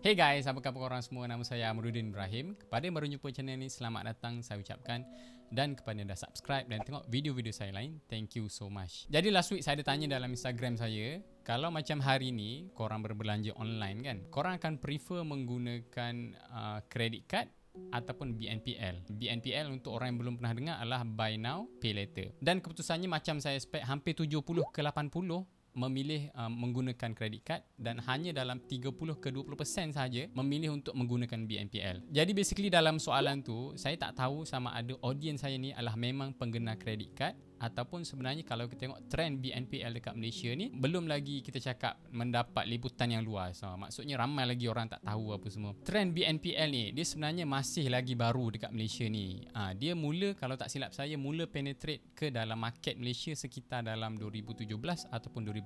Hey guys, apa khabar korang semua? Nama saya Amruddin Ibrahim. Kepada yang baru jumpa channel ni, selamat datang saya ucapkan. Dan kepada yang dah subscribe dan tengok video-video saya lain, thank you so much. Jadi last week saya ada tanya dalam Instagram saya, kalau macam hari ni korang berbelanja online kan, korang akan prefer menggunakan credit card ataupun BNPL. BNPL untuk orang yang belum pernah dengar adalah Buy Now, Pay Later. Dan keputusannya macam saya expect, hampir 70 ke 80 memilih menggunakan credit card dan hanya dalam 30 ke 20% saja memilih untuk menggunakan BNPL. Jadi basically dalam soalan tu, saya tak tahu sama ada audience saya ni adalah memang pengguna credit card ataupun sebenarnya kalau kita tengok trend BNPL dekat Malaysia ni belum lagi kita cakap mendapat liputan yang luas. Maksudnya ramai lagi orang tak tahu apa semua. Trend BNPL ni dia sebenarnya masih lagi baru dekat Malaysia ni. Dia mula, kalau tak silap saya, mula penetrate ke dalam market Malaysia sekitar dalam 2017 ataupun 2018.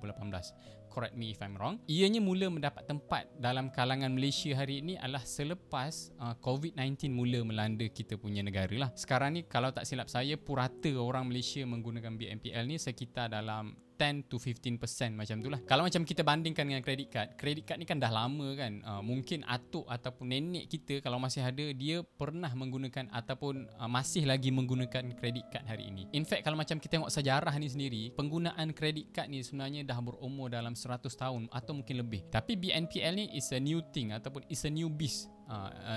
Correct me if I'm wrong. Ianya mula mendapat tempat dalam kalangan Malaysia hari ini adalah selepas COVID-19 mula melanda kita punya negara lah. Sekarang ni kalau tak silap saya, purata orang Malaysia menggunakan BNPL ni sekitar dalam 10 to 15% macam tu lah. Kalau macam kita bandingkan dengan credit card ni kan dah lama kan. Mungkin atuk ataupun nenek kita kalau masih ada, dia pernah menggunakan ataupun masih lagi menggunakan credit card hari ini. In fact, kalau macam kita tengok sejarah ni sendiri, penggunaan credit card ni sebenarnya dah berumur dalam 100 tahun atau mungkin lebih. Tapi BNPL ni is a new thing ataupun is a new beast.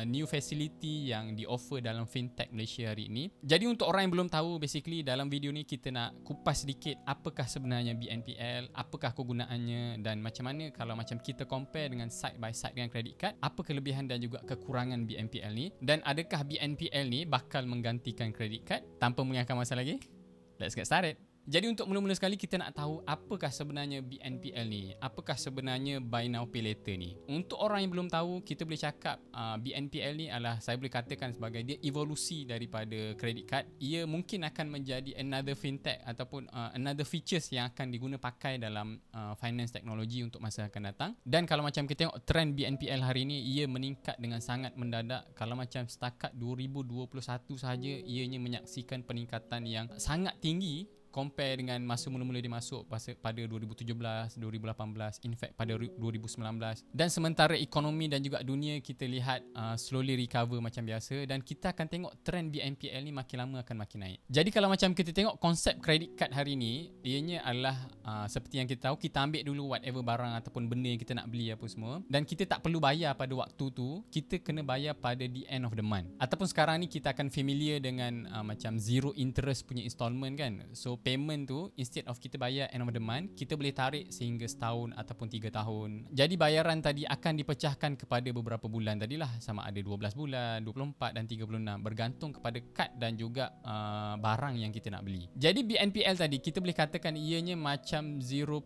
New facility yang di-offer dalam fintech Malaysia hari ini. Jadi untuk orang yang belum tahu, basically dalam video ni kita nak kupas sedikit apakah sebenarnya BNPL, apakah kegunaannya dan macam mana kalau macam kita compare dengan side by side dengan credit card, apa kelebihan dan juga kekurangan BNPL ni, dan adakah BNPL ni bakal menggantikan credit card. Tanpa mengiakan masa lagi, let's get started. Jadi untuk mula-mula sekali kita nak tahu apakah sebenarnya BNPL ni, apakah sebenarnya Buy Now Pay Later ni. Untuk orang yang belum tahu, kita boleh cakap BNPL ni adalah, saya boleh katakan sebagai dia evolusi daripada credit card. Ia mungkin akan menjadi another fintech ataupun another features yang akan diguna pakai dalam finance teknologi untuk masa akan datang. Dan kalau macam kita tengok trend BNPL hari ni, ia meningkat dengan sangat mendadak. Kalau macam setakat 2021 sahaja, ianya menyaksikan peningkatan yang sangat tinggi compare dengan masa mula-mula dia masuk pada 2017, 2018, in fact pada 2019. Dan sementara ekonomi dan juga dunia kita lihat slowly recover macam biasa, dan kita akan tengok trend BNPL ni makin lama akan makin naik. Jadi kalau macam kita tengok konsep credit card hari ni, ianya adalah seperti yang kita tahu, kita ambil dulu whatever barang ataupun benda yang kita nak beli apa semua, dan kita tak perlu bayar pada waktu tu, kita kena bayar pada the end of the month. Ataupun sekarang ni kita akan familiar dengan macam zero interest punya installment kan. So payment tu, instead of kita bayar end of the month, kita boleh tarik sehingga setahun ataupun 3 tahun. Jadi bayaran tadi akan dipecahkan kepada beberapa bulan tadilah, sama ada 12 bulan, 24 dan 36, bergantung kepada kad dan juga barang yang kita nak beli. Jadi BNPL tadi kita boleh katakan ianya macam 0%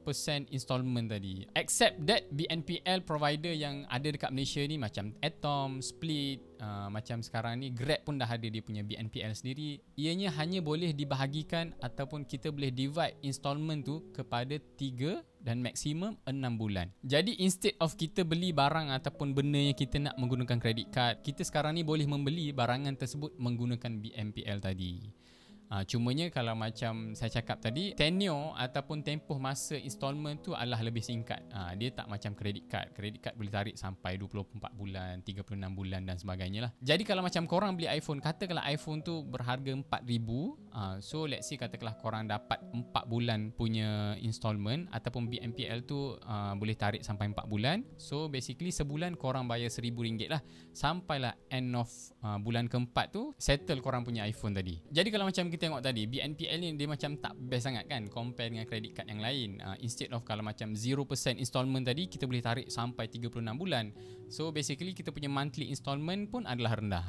installment tadi. Except that BNPL provider yang ada dekat Malaysia ni macam Atom, Split, macam sekarang ni Grab pun dah ada dia punya BNPL sendiri. Ianya hanya boleh dibahagikan ataupun kita boleh divide installment tu kepada 3 dan maksimum 6 bulan. Jadi instead of kita beli barang ataupun benda yang kita nak menggunakan credit card, kita sekarang ni boleh membeli barangan tersebut menggunakan BNPL tadi. Cumanya kalau macam saya cakap tadi, tenure ataupun tempoh masa installment tu adalah lebih singkat. Dia tak macam credit card. Credit card boleh tarik sampai 24 bulan, 36 bulan dan sebagainya lah. Jadi kalau macam korang beli iPhone, katakanlah iPhone tu berharga 4,000, so let's say katakanlah korang dapat 4 bulan punya installment ataupun BNPL tu boleh tarik sampai 4 bulan. So basically sebulan korang bayar RM1,000 lah, sampailah end of bulan keempat tu settle korang punya iPhone tadi. Jadi kalau macam kita tengok tadi, BNPL ni dia macam tak best sangat kan compare dengan credit card yang lain. Instead of kalau macam 0% installment tadi, kita boleh tarik sampai 36 bulan. So basically kita punya monthly installment pun adalah rendah.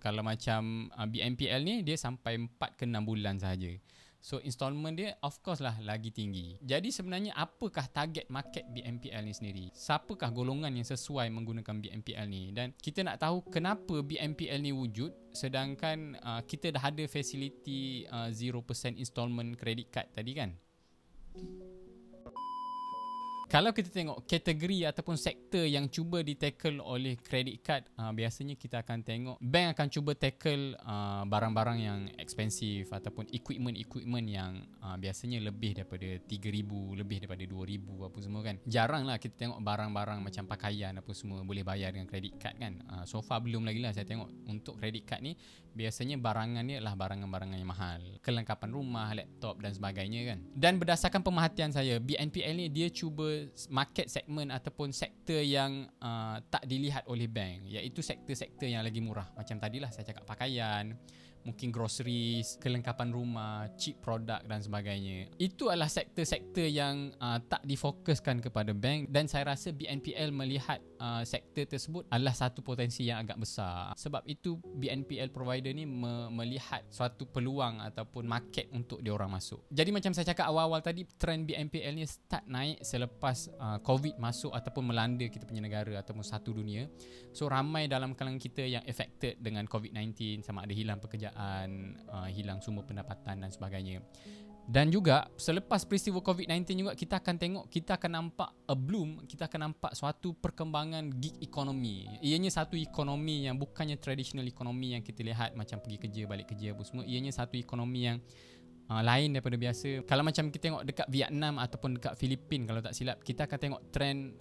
Kalau macam BNPL ni dia sampai 4 ke 6 bulan sahaja. So installment dia of course lah lagi tinggi. Jadi sebenarnya apakah target market BNPL ni sendiri? Siapakah golongan yang sesuai menggunakan BNPL ni? Dan kita nak tahu kenapa BNPL ni wujud sedangkan kita dah ada facility 0% installment credit card tadi kan? Kalau kita tengok kategori ataupun sektor yang cuba di-tackle oleh credit card, biasanya kita akan tengok bank akan cuba tackle barang-barang yang expensive ataupun equipment yang biasanya lebih daripada 3,000, lebih daripada 2,000 apa semua kan. Jarang lah kita tengok barang-barang macam pakaian apa semua boleh bayar dengan credit card kan. So far belum lagi lah saya tengok untuk credit card ni. Biasanya barangan ni adalah barangan-barangan yang mahal, kelengkapan rumah, laptop dan sebagainya kan. Dan berdasarkan pemerhatian saya, BNPL ni dia cuba market segment ataupun sektor yang tak dilihat oleh bank, iaitu sektor-sektor yang lagi murah. Macam tadilah saya cakap pakaian, mungkin groceries, kelengkapan rumah, cheap product dan sebagainya. Itu adalah sektor-sektor yang tak difokuskan kepada bank, dan saya rasa BNPL melihat sektor tersebut adalah satu potensi yang agak besar. Sebab itu BNPL provider ni melihat suatu peluang ataupun market untuk diorang masuk. Jadi macam saya cakap awal-awal tadi, trend BNPL ni start naik selepas COVID masuk ataupun melanda kita punya negara ataupun satu dunia. So ramai dalam kalangan kita yang affected dengan COVID-19, sama ada hilang pekerjaan, hilang sumber pendapatan dan sebagainya. Dan juga selepas peristiwa COVID-19 juga kita akan tengok, kita akan nampak a bloom, kita akan nampak suatu perkembangan gig economy. Ianya satu ekonomi yang bukannya traditional ekonomi yang kita lihat macam pergi kerja, balik kerja apa semua. Ianya satu ekonomi yang lain daripada biasa. Kalau macam kita tengok dekat Vietnam ataupun dekat Filipin kalau tak silap, kita akan tengok trend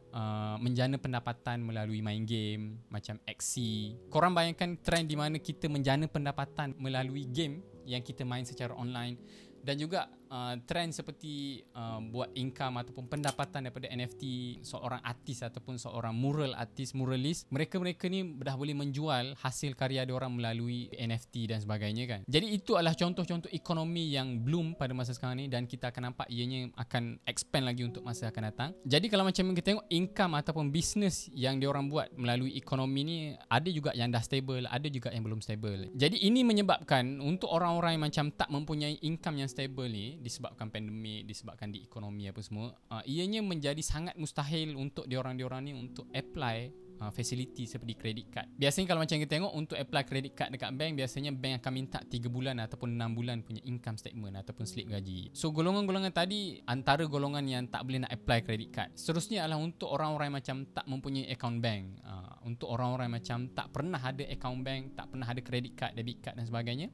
menjana pendapatan melalui main game macam XC. Korang bayangkan trend di mana kita menjana pendapatan melalui game yang kita main secara online. Dan juga trend seperti buat income ataupun pendapatan daripada NFT, seorang artis ataupun seorang muralist, mereka ni dah boleh menjual hasil karya diorang melalui NFT dan sebagainya kan. Jadi itu adalah contoh-contoh ekonomi yang bloom pada masa sekarang ni, dan kita akan nampak ianya akan expand lagi untuk masa akan datang. Jadi kalau macam kita tengok income ataupun business yang diorang buat melalui ekonomi ni, ada juga yang dah stable, ada juga yang belum stable. Jadi ini menyebabkan untuk orang-orang yang macam tak mempunyai income yang stable ni, disebabkan pandemik, disebabkan di ekonomi apa semua, ianya menjadi sangat mustahil untuk diorang ni untuk apply facility seperti credit card. Biasanya kalau macam kita tengok untuk apply credit card dekat bank, biasanya bank akan minta 3 bulan ataupun 6 bulan punya income statement ataupun slip gaji. So golongan-golongan tadi antara golongan yang tak boleh nak apply credit card. Seterusnya adalah untuk orang-orang yang macam tak mempunyai account bank, untuk orang-orang yang macam tak pernah ada account bank, tak pernah ada credit card, debit card dan sebagainya.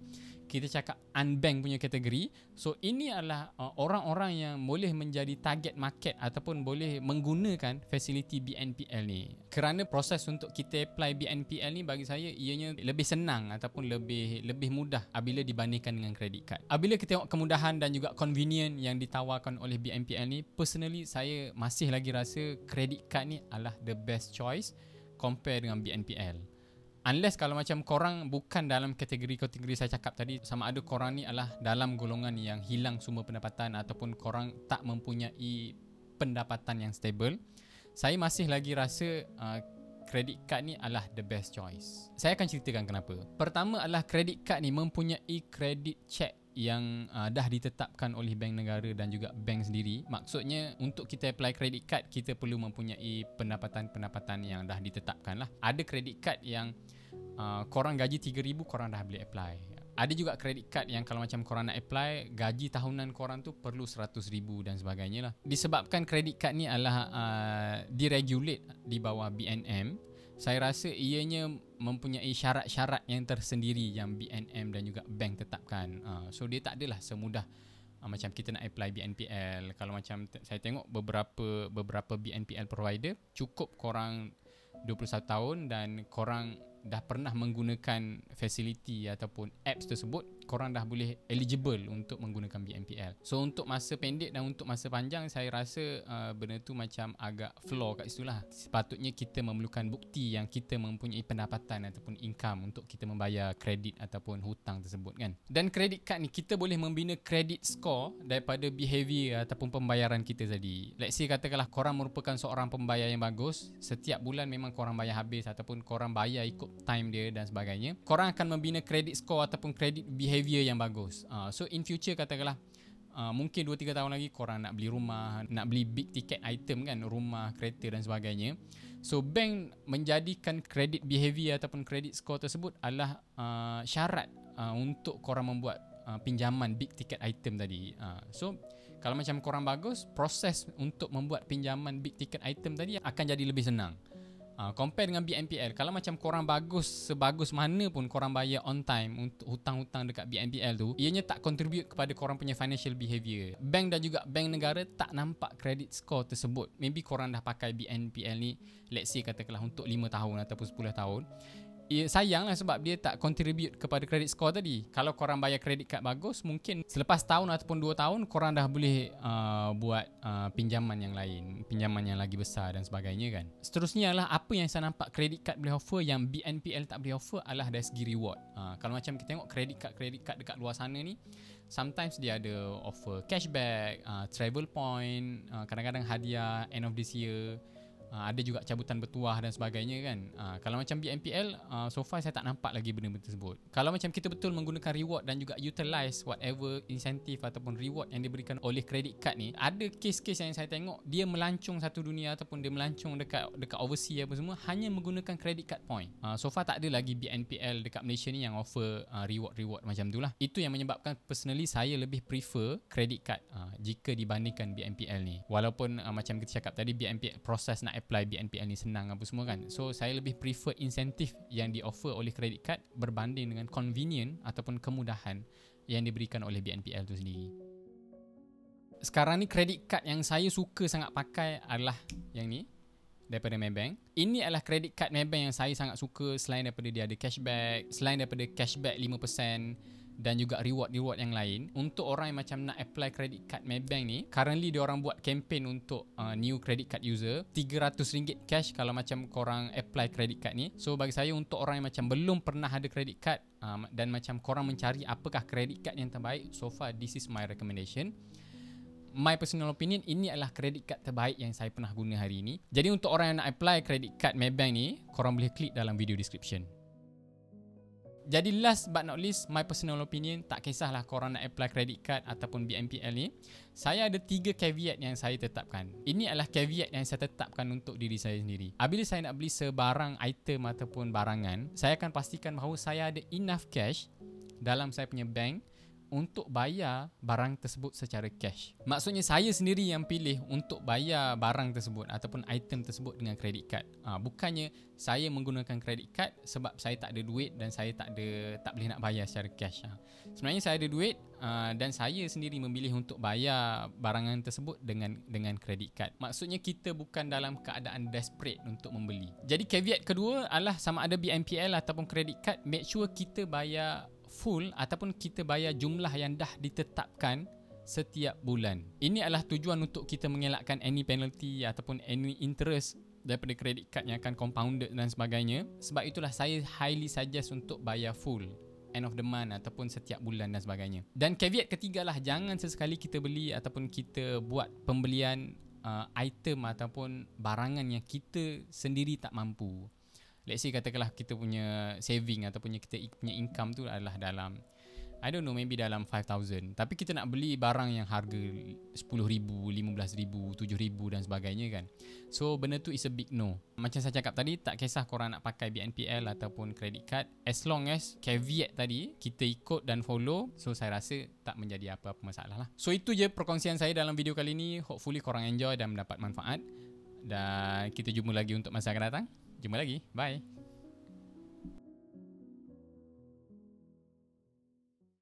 Kita cakap unbank punya kategori. So ini adalah orang-orang yang boleh menjadi target market ataupun boleh menggunakan fasiliti BNPL ni. Kerana proses untuk kita apply BNPL ni bagi saya ianya lebih senang ataupun lebih mudah apabila dibandingkan dengan credit card. Apabila kita tengok kemudahan dan juga convenient yang ditawarkan oleh BNPL ni, personally saya masih lagi rasa credit card ni adalah the best choice compare dengan BNPL. Unless kalau macam korang bukan dalam kategori-kategori saya cakap tadi, sama ada korang ni adalah dalam golongan yang hilang sumber pendapatan ataupun korang tak mempunyai pendapatan yang stable, saya masih lagi rasa credit card ni adalah the best choice. Saya akan ceritakan kenapa. Pertama adalah credit card ni mempunyai credit check yang dah ditetapkan oleh bank negara dan juga bank sendiri. Maksudnya untuk kita apply credit card, kita perlu mempunyai pendapatan-pendapatan yang dah ditetapkan lah. Ada credit card yang korang gaji 3,000 korang dah boleh apply. Ada juga credit card yang kalau macam korang nak apply, gaji tahunan korang tu perlu 100,000 dan sebagainya lah. Disebabkan credit card ni adalah diregulate di bawah BNM, saya rasa ianya mempunyai syarat-syarat yang tersendiri yang BNM dan juga bank tetapkan. So dia tak adalah semudah macam kita nak apply BNPL. Kalau macam saya tengok beberapa BNPL provider, cukup korang 21 tahun dan korang dah pernah menggunakan facility ataupun apps tersebut, korang dah boleh eligible untuk menggunakan BNPL. So untuk masa pendek dan untuk masa panjang, saya rasa benda tu macam agak flaw kat situ lah. Sepatutnya kita memerlukan bukti yang kita mempunyai pendapatan ataupun income untuk kita membayar kredit ataupun hutang tersebut kan. Dan kredit card ni kita boleh membina credit score daripada behavior ataupun pembayaran kita tadi. Let's say katakanlah korang merupakan seorang pembayar yang bagus, setiap bulan memang korang bayar habis ataupun korang bayar ikut time dia dan sebagainya, korang akan membina credit score ataupun credit behavior yang bagus. So in future katakanlah mungkin 2-3 tahun lagi korang nak beli rumah, nak beli big ticket item kan, rumah, kereta dan sebagainya. So bank menjadikan credit behavior ataupun credit score tersebut adalah syarat untuk korang membuat pinjaman big ticket item tadi. So Kalau macam korang bagus, proses untuk membuat pinjaman big ticket item tadi akan jadi lebih senang. Compare dengan BNPL, kalau macam korang bagus, sebagus mana pun korang bayar on time untuk hutang-hutang dekat BNPL tu, ianya tak contribute kepada korang punya financial behaviour. Bank dan juga bank negara tak nampak credit score tersebut. Maybe korang dah pakai BNPL ni, let's say katakanlah untuk 5 tahun ataupun 10 tahun. Sayang lah sebab dia tak contribute kepada credit score tadi. Kalau korang bayar credit card bagus, mungkin selepas tahun ataupun 2 tahun korang dah boleh buat pinjaman yang lain, pinjaman yang lagi besar dan sebagainya kan. Seterusnya lah, apa yang saya nampak credit card boleh offer yang BNPL tak boleh offer adalah dari segi reward. Kalau macam kita tengok credit card dekat luar sana ni, sometimes dia ada offer cashback, travel point, kadang-kadang hadiah end of this year. Ada juga cabutan bertuah dan sebagainya kan. Kalau macam BNPL, so far saya tak nampak lagi benda-benda tersebut. Kalau macam kita betul menggunakan reward dan juga utilize whatever insentif ataupun reward yang diberikan oleh credit card ni, ada kes-kes yang saya tengok dia melancong satu dunia ataupun dia melancong dekat overseas apa semua hanya menggunakan credit card point. So far tak ada lagi BNPL dekat Malaysia ni yang offer reward macam tu lah. Itu yang menyebabkan personally saya lebih prefer credit card jika dibandingkan BNPL ni. Walaupun macam kita cakap tadi, BNPL proses nak apply BNPL ni senang apa semua kan. So saya lebih prefer insentif yang di offer oleh credit card berbanding dengan convenient ataupun kemudahan yang diberikan oleh BNPL tu sendiri. Sekarang ni credit card yang saya suka sangat pakai adalah yang ni daripada Maybank. Ini adalah credit card Maybank yang saya sangat suka selain daripada dia ada cashback, selain daripada cashback 5% dan juga reward yang lain. Untuk orang yang macam nak apply credit card Maybank ni, currently dia orang buat campaign untuk new credit card user, RM300 cash kalau macam korang apply credit card ni. So bagi saya, untuk orang yang macam belum pernah ada credit card dan macam korang mencari apakah credit card yang terbaik, so far this is my recommendation. My personal opinion, ini adalah credit card terbaik yang saya pernah guna hari ini. Jadi untuk orang yang nak apply credit card Maybank ni, korang boleh klik dalam video description. Jadi last but not least, my personal opinion, tak kisahlah korang nak apply credit card ataupun BNPL ni, saya ada 3 caveat yang saya tetapkan. Ini adalah caveat yang saya tetapkan untuk diri saya sendiri. Apabila saya nak beli sebarang item ataupun barangan, saya akan pastikan bahawa saya ada enough cash dalam saya punya bank untuk bayar barang tersebut secara cash. Maksudnya saya sendiri yang pilih untuk bayar barang tersebut ataupun item tersebut dengan credit card. Bukannya saya menggunakan credit card sebab saya tak ada duit dan saya tak boleh nak bayar secara cash. Sebenarnya saya ada duit dan saya sendiri memilih untuk bayar barangan tersebut dengan credit card. Maksudnya kita bukan dalam keadaan desperate untuk membeli. Jadi caveat kedua adalah sama ada BNPL ataupun credit card, make sure kita bayar full ataupun kita bayar jumlah yang dah ditetapkan setiap bulan. Ini adalah tujuan untuk kita mengelakkan any penalty ataupun any interest daripada credit card yang akan compounded dan sebagainya. Sebab itulah saya highly suggest untuk bayar full end of the month ataupun setiap bulan dan sebagainya. Dan caveat ketiga lah, jangan sesekali kita beli ataupun kita buat pembelian item ataupun barangan yang kita sendiri tak mampu. Let's say katakanlah kita punya saving ataupun kita punya income tu adalah dalam, I don't know, maybe dalam 5,000. Tapi kita nak beli barang yang harga 10,000, 15,000, 7,000 dan sebagainya kan. So benda tu is a big no. Macam saya cakap tadi, tak kisah korang nak pakai BNPL ataupun credit card, as long as caveat tadi kita ikut dan follow, so saya rasa tak menjadi apa-apa masalah lah. So itu je perkongsian saya dalam video kali ni. Hopefully korang enjoy dan mendapat manfaat. Dan kita jumpa lagi untuk masa akan datang. Jumpa lagi. Bye.